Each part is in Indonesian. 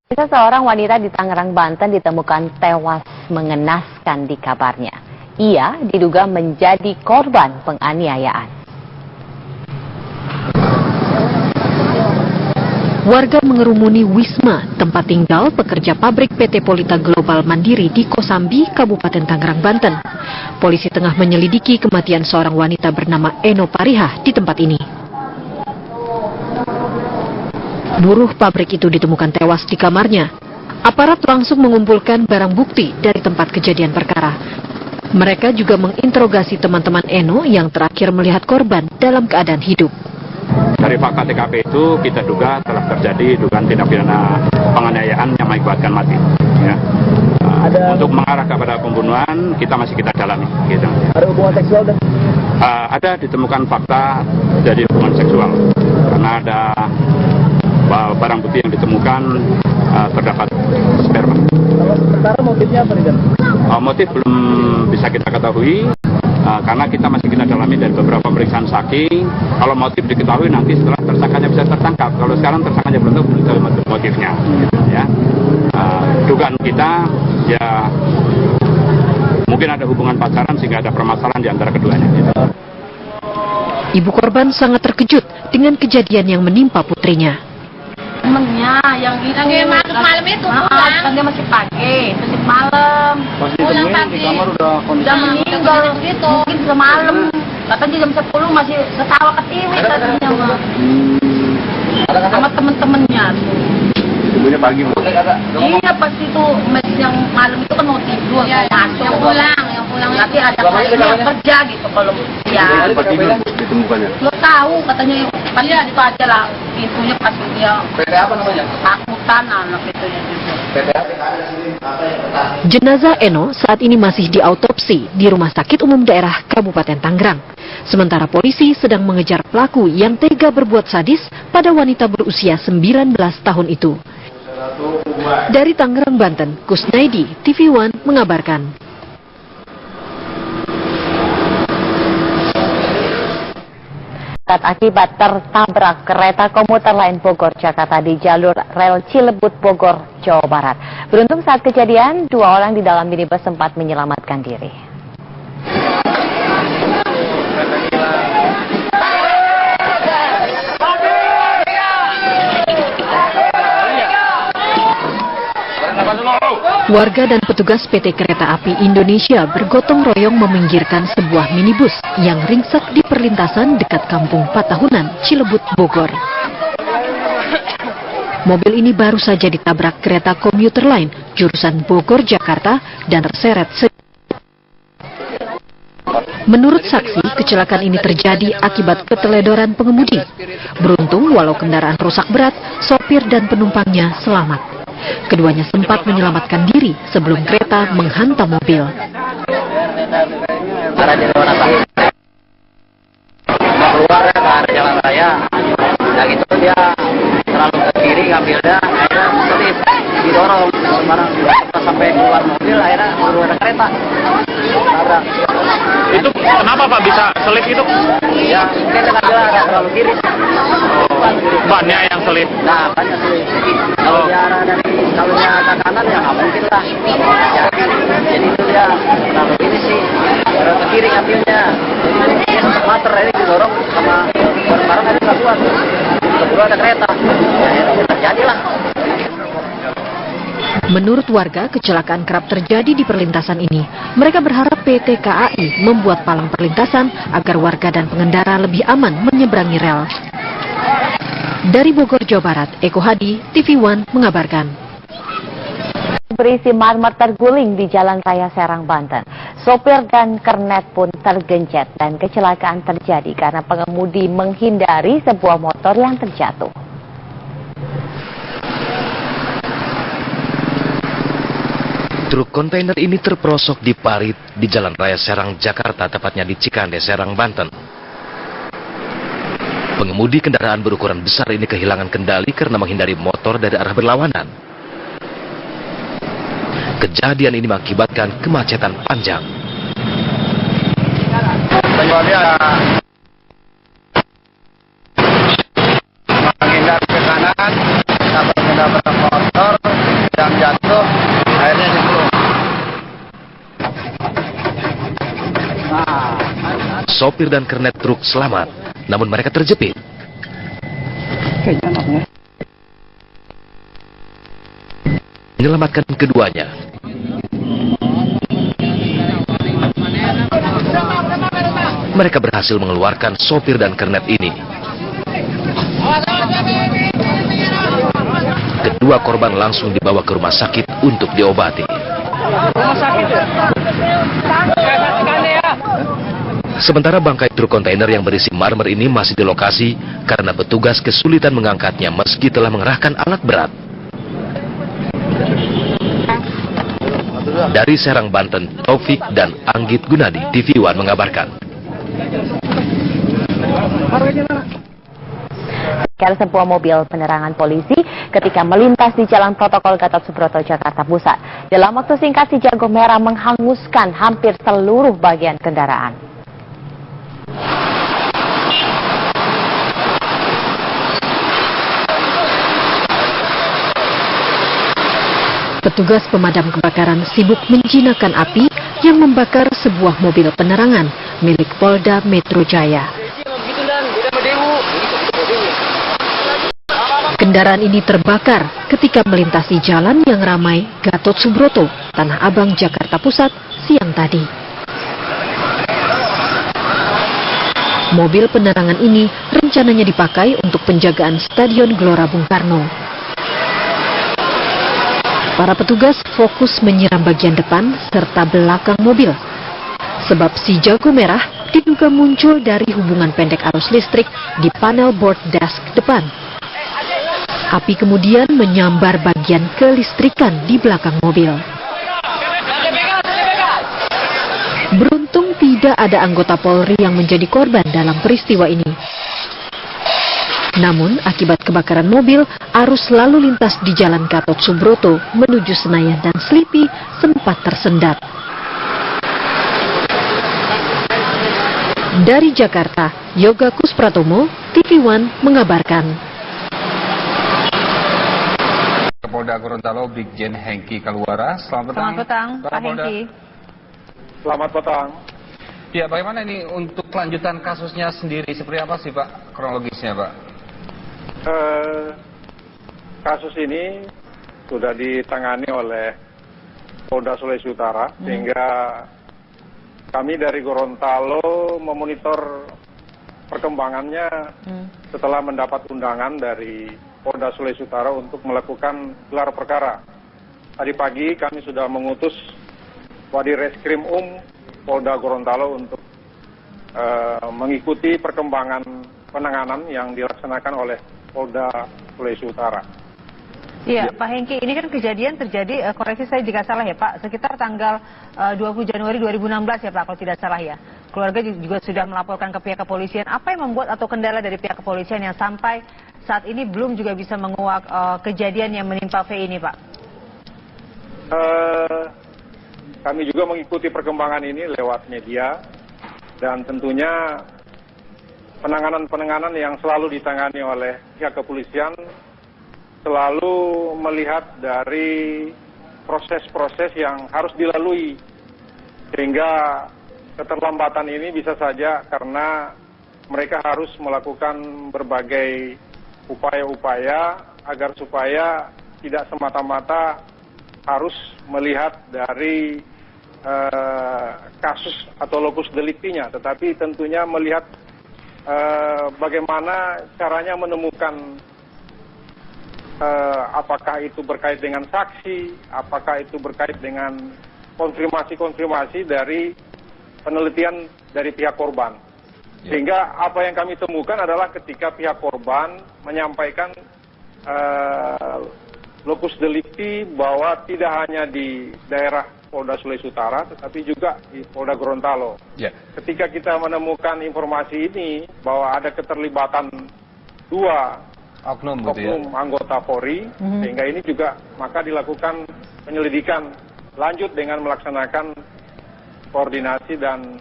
Seorang wanita di Tangerang, Banten ditemukan tewas mengenaskan di kamarnya. Ia diduga menjadi korban penganiayaan. Warga mengerumuni Wisma, tempat tinggal pekerja pabrik PT Polita Global Mandiri di Kosambi, Kabupaten Tangerang, Banten. Polisi tengah menyelidiki kematian seorang wanita bernama Eno Parihah di tempat ini. Buruh pabrik itu ditemukan tewas di kamarnya. Aparat langsung mengumpulkan barang bukti dari tempat kejadian perkara. Mereka juga menginterogasi teman-teman Eno yang terakhir melihat korban dalam keadaan hidup. Dari fakta TKP itu kita duga telah terjadi dugaan tindak pidana penganiayaan yang mengakibatkan mati. Ya. Untuk mengarah kepada pembunuhan kita masih dalami. Gitu. Ada hubungan seksual dan? Ada ditemukan fakta jadi hubungan seksual karena ada barang bukti yang ditemukan terdapat sperma. Kalau sementara motifnya apa nih? Motif belum bisa kita ketahui. Karena kita masih dalami dari beberapa pemeriksaan saksi. Kalau motif diketahui nanti setelah tersangkanya bisa tertangkap. Kalau sekarang tersangkanya belum tahu motifnya. Gitu, ya. Dugaan kita ya mungkin ada hubungan pacaran sehingga ada permasalahan di antara keduanya. Gitu. Ibu korban sangat terkejut dengan kejadian yang menimpa putrinya. Temennya yang itu masuk malam itu pulang. Kan dia masih pagi, masih malam. Pulang pagi. Udah meninggal gitu. Mungkin semalam. Katanya jam 10 masih ketawa ketiwi tadinya mah. Sama temen-temennya. Ibunya pagi. Iya pas itu yang malam itu kan mau tidur, mau masuk. Yang pulang. Nanti ada kalian yang kerja gitu kalau ya. Ditemukannya. Lo tahu katanya pas itu aja lah pintunya pas dia. PT apa namanya? Takutan anak itu juga. PT apa? Jenazah Eno saat ini masih diautopsi di Rumah Sakit Umum Daerah Kabupaten Tangerang. Sementara polisi sedang mengejar pelaku yang tega berbuat sadis pada wanita berusia 19 tahun itu. Dari Tangerang, Banten, Kusnaidi, TV One mengabarkan. Akibat tertabrak kereta komuter lain Bogor Jakarta di jalur rel Cilebut Bogor, Jawa Barat. Beruntung saat kejadian, 2 orang di dalam minibus sempat menyelamatkan diri. Warga dan petugas PT Kereta Api Indonesia bergotong royong meminggirkan sebuah minibus yang ringsek di perlintasan dekat Kampung Patahunan, Cilebut, Bogor. Mobil ini baru saja ditabrak kereta komuter lain jurusan Bogor, Jakarta dan terseret. Menurut saksi, kecelakaan ini terjadi akibat keteledoran pengemudi. Beruntung, walau kendaraan rusak berat, sopir dan penumpangnya selamat. Keduanya sempat menyelamatkan diri sebelum kereta menghantam mobil. Keluar ke arah jalan raya, ya gitu dia terlalu ke kiri ngambilnya, akhirnya selip didorong barang sampai keluar mobil, akhirnya baru ada kereta. Tabrak. Itu kenapa Pak bisa selip itu? Ya mungkin ngambil agak terlalu kiri. Bannya yang selip. Nah bannya selip. Kalau dia arah kalau dia ke kanan ya nggak mungkin lah. Jadi itu dia terlalu kiri sih. Baru ke kiri ngambilnya. Jadi mungkin mater ini didorong sama barang ada nggak kuat. Kedua ada kereta. Ya terjadilah. Menurut warga, kecelakaan kerap terjadi di perlintasan ini. Mereka berharap PT KAI membuat palang perlintasan agar warga dan pengendara lebih aman menyeberangi rel. Dari Bogor, Jawa Barat, Eko Hadi, TV One mengabarkan. Berisi marmer terguling di Jalan Raya Serang, Banten. Sopir dan kernet pun tergencet dan kecelakaan terjadi karena pengemudi menghindari sebuah motor yang terjatuh. Truk kontainer ini terperosok di parit di Jalan Raya Serang, Jakarta, tepatnya di Cikande, Serang, Banten. Pengemudi kendaraan berukuran besar ini kehilangan kendali karena menghindari motor dari arah berlawanan. Kejadian ini mengakibatkan kemacetan panjang. Menghindar ke kanan, dapat motor, sopir dan kernet truk selamat, namun mereka terjepit. Menyelamatkan keduanya. Mereka berhasil mengeluarkan sopir dan kernet ini. Kedua korban langsung dibawa ke rumah sakit untuk diobati. Sementara bangkai truk kontainer yang berisi marmer ini masih di lokasi karena petugas kesulitan mengangkatnya meski telah mengerahkan alat berat. Dari Serang, Banten, Taufik dan Anggit Gunadi, TV One mengabarkan. Sebuah mobil penerangan polisi ketika melintas di Jalan Protokol Gatot Subroto, Jakarta Pusat. Dalam waktu singkat, si jago merah menghanguskan hampir seluruh bagian kendaraan. Petugas pemadam kebakaran sibuk menjinakkan api yang membakar sebuah mobil penerangan milik Polda Metro Jaya. Kendaraan ini terbakar ketika melintasi jalan yang ramai Gatot Subroto, Tanah Abang, Jakarta Pusat siang tadi. Mobil penerangan ini rencananya dipakai untuk penjagaan Stadion Gelora Bung Karno. Para petugas fokus menyiram bagian depan serta belakang mobil. Sebab si jago merah diduga muncul dari hubungan pendek arus listrik di panel board dash depan. Api kemudian menyambar bagian kelistrikan di belakang mobil. Beruntung tidak ada anggota Polri yang menjadi korban dalam peristiwa ini. Namun, akibat kebakaran mobil, arus lalu lintas di Jalan Gatot Subroto menuju Senayan dan Slipi sempat tersendat. Dari Jakarta, Yoga Kuspratomo, TV One mengabarkan. Polda Gorontalo, Brigjen Hengki Kaluara. Selamat petang. Selamat petang, Pak Hengki. Selamat petang. Ya, bagaimana ini untuk kelanjutan kasusnya sendiri? Seperti apa sih Pak kronologisnya Pak? Kasus ini sudah ditangani oleh Polda Sulawesi Utara, sehingga kami dari Gorontalo memonitor perkembangannya setelah mendapat undangan dari Polda Sulawesi Utara untuk melakukan gelar perkara. Tadi pagi kami sudah mengutus Wadireskrim Polda Gorontalo untuk mengikuti perkembangan penanganan yang dilaksanakan oleh Polda Sulawesi Utara. Iya, Pak Hengki, ini kan kejadian terjadi, koreksi saya jika salah ya Pak, sekitar tanggal 20 Januari 2016 ya Pak, kalau tidak salah ya. Keluarga juga sudah melaporkan ke pihak kepolisian. Apa yang membuat atau kendala dari pihak kepolisian yang sampai saat ini belum juga bisa menguak kejadian yang menimpa V ini Pak? Kami juga mengikuti perkembangan ini lewat media, dan tentunya penanganan-penanganan yang selalu ditangani oleh pihak kepolisian selalu melihat dari proses-proses yang harus dilalui, sehingga keterlambatan ini bisa saja karena mereka harus melakukan berbagai upaya-upaya agar supaya tidak semata-mata harus melihat dari kasus atau lokus deliktinya, tetapi tentunya melihat bagaimana caranya menemukan apakah itu berkait dengan saksi, apakah itu berkait dengan konfirmasi-konfirmasi dari penelitian dari pihak korban. Sehingga apa yang kami temukan adalah ketika pihak korban menyampaikan lokus delikti bahwa tidak hanya di daerah Polda Sulawesi Utara, tetapi juga di Polda Gorontalo. Ketika kita menemukan informasi ini bahwa ada keterlibatan dua oknum anggota Polri, sehingga ini juga maka dilakukan penyelidikan lanjut dengan melaksanakan koordinasi dan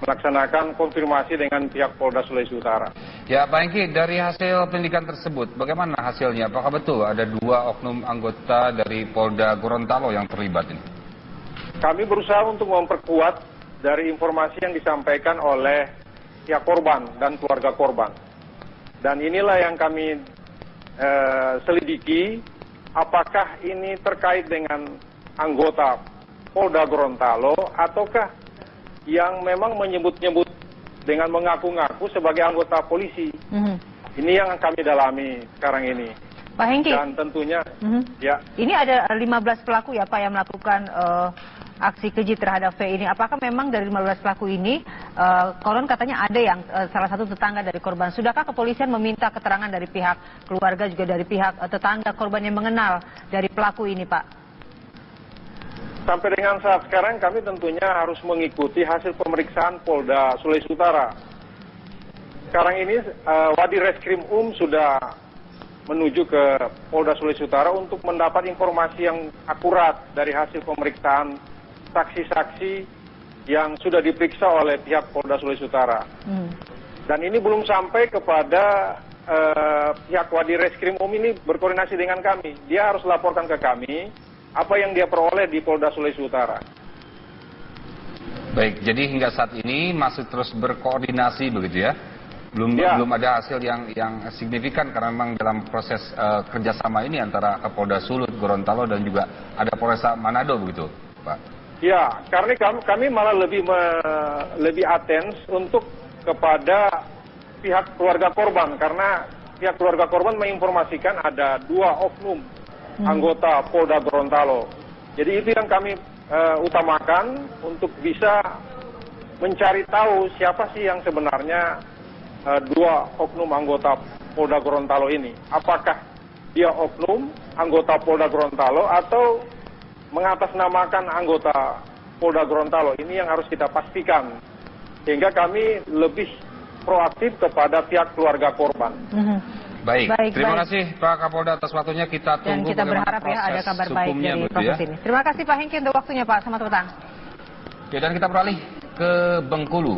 melaksanakan konfirmasi dengan pihak Polda Sulawesi Utara. Ya, Pak Hengki, dari hasil pendidikan tersebut, bagaimana hasilnya? Apakah betul ada dua oknum anggota dari Polda Gorontalo yang terlibat ini? Kami berusaha untuk memperkuat dari informasi yang disampaikan oleh pihak korban dan keluarga korban. Dan inilah yang kami selidiki, apakah ini terkait dengan anggota Polda Gorontalo ataukah yang memang menyebut-nyebut dengan mengaku-ngaku sebagai anggota polisi. Ini yang kami dalami sekarang ini. Pak Hengki. Dan tentunya, ya. Ini ada 15 pelaku ya Pak yang melakukan aksi keji terhadap V ini. Apakah memang dari 15 pelaku ini, konon katanya ada yang salah satu tetangga dari korban. Sudahkah kepolisian meminta keterangan dari pihak keluarga juga dari pihak tetangga korban yang mengenal dari pelaku ini Pak? Sampai dengan saat sekarang kami tentunya harus mengikuti hasil pemeriksaan Polda Sulawesi Utara. Sekarang ini Wadi Reskrim sudah menuju ke Polda Sulawesi Utara untuk mendapat informasi yang akurat dari hasil pemeriksaan saksi-saksi yang sudah diperiksa oleh pihak Polda Sulawesi Utara. Dan ini belum sampai kepada pihak Wadi Reskrim ini berkoordinasi dengan kami. Dia harus laporkan ke kami apa yang dia peroleh di Polda Sulawesi Utara. Baik, jadi hingga saat ini masih terus berkoordinasi begitu ya? Belum ada hasil yang signifikan karena memang dalam proses kerjasama ini antara Polda Sulut, Gorontalo dan juga ada Polresta Manado begitu, Pak? Ya, karena kami malah lebih atens untuk kepada pihak keluarga korban karena pihak keluarga korban menginformasikan ada 2 oknum anggota Polda Gorontalo. Jadi itu yang kami utamakan untuk bisa mencari tahu siapa sih yang sebenarnya 2 oknum anggota Polda Gorontalo ini. Apakah dia oknum anggota Polda Gorontalo atau mengatasnamakan anggota Polda Gorontalo? Ini yang harus kita pastikan. Sehingga kami lebih proaktif kepada pihak keluarga korban. Baik, terima kasih Pak Kapolda atas waktunya. Kita tunggu dan kita berharap ya ada kabar baik dari proses ini. Terima kasih Pak Hengki untuk waktunya Pak. Selamat petang. Oke, dan kita beralih ke Bengkulu.